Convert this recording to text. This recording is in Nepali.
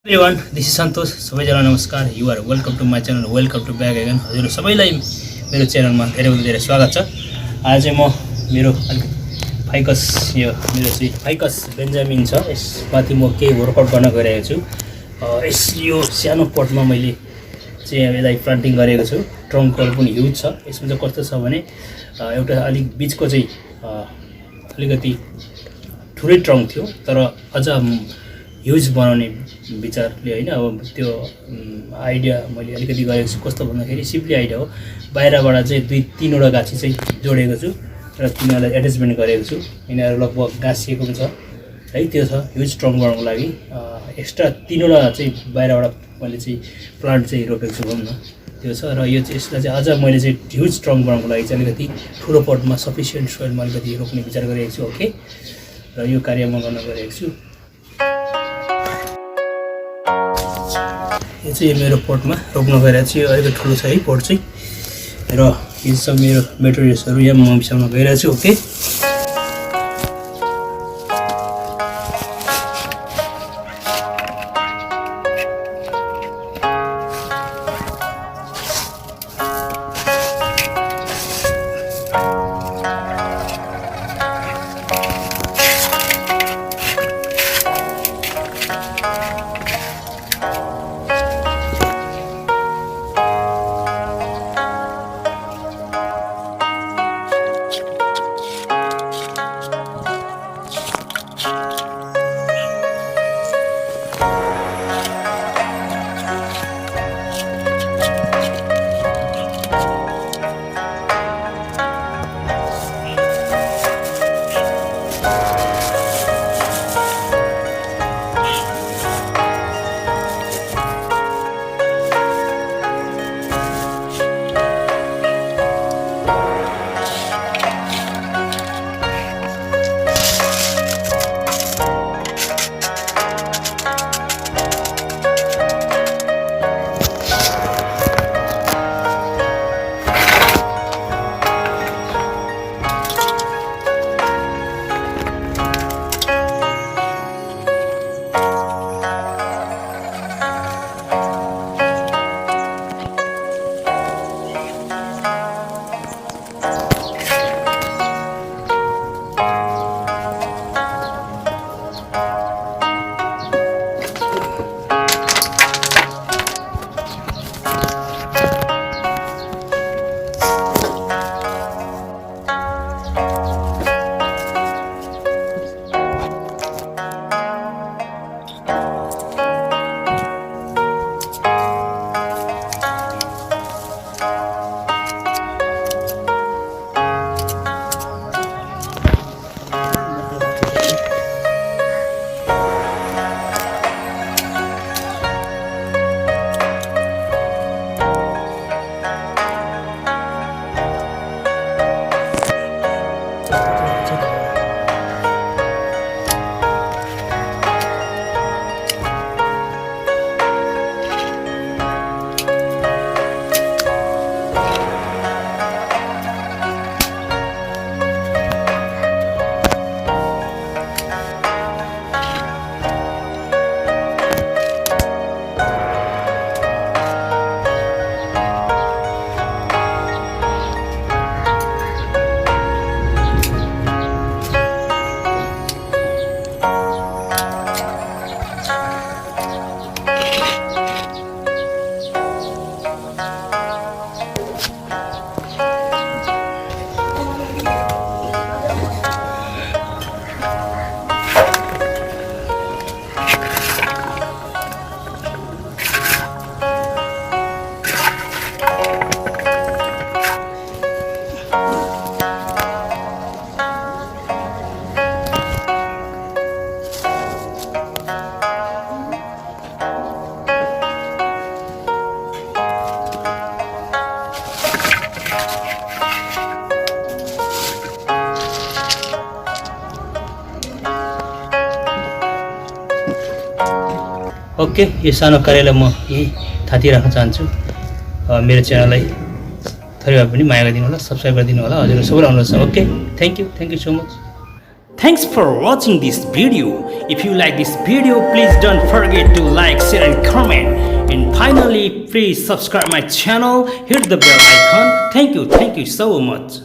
एभ्रिवान दिस इज सन्तोष सबैजना नमस्कार you are welcome to my channel welcome to back again हजुर सबैलाई मेरो च्यानलमा धेरै धेरै स्वागत छ। आज चाहिँ म मेरो अलिकति फाइकस यो मेरो चाहिँ फाइकस बेन्जामिन छ यसमाथि म केही वर्कआउट गर्न गइरहेको छु। यो सानो पटमा मैले चाहिँ यसलाई प्लान्टिङ गरेको छु। ट्रङ्कहरू पनि ह्युज छ। यसमा चाहिँ कस्तो छ भने एउटा अलिक बिचको चाहिँ अलिकति ठुलै ट्रङ्क थियो तर अझ ह्युज बनाउने विचारले होइन अब त्यो आइडिया मैले अलिकति गरेको छु। कस्तो भन्दाखेरि सिम्पली आइडिया हो, बाहिरबाट चाहिँ 2-3वटा गाछी चाहिँ जोडेको छु र तिनीहरूलाई एट्याचमेन्ट गरेको छु। यिनीहरू लगभग गाँसिएको पनि छ है, त्यो छ ह्युज स्ट्रङ बनाउनको लागि। एक्स्ट्रा 3वटा चाहिँ बाहिरबाट मैले चाहिँ प्लान्ट चाहिँ रोपेको छु भनौँ न, त्यो छ। र यो चाहिँ यसलाई चाहिँ अझ मैले चाहिँ ह्युज स्ट्रङ बनाउनको लागि चाहिँ अलिकति ठुलो पटमा सफिसियन्ट सोइलमा अलिकति रोप्ने विचार गरेको छु। ओके, र यो कार्य म गर्न गइरहेको छु। यो चाहिँ मेरो पटमा रोप्न गइरहेको छु। यो अलिकति ठुलो छ है पट चाहिँ, र यो सब मेरो मेटेरियल्सहरू यहाँ म मिसाउन गइरहेको छु। ओके, ओके, यो सानो कार्यलाई म यही थाती राख्न चाहन्छु। मेरो च्यानललाई थोरै भए पनि माया गरिदिनु होला, सब्सक्राइब गरिदिनु होला। हजुर सबैलाई अनुरोध छ। Okay, thank you so much. Thanks for watching this video. If you like this video, please don't forget to like, share and comment. And finally, please subscribe my channel, hit the bell icon. Thank you so much.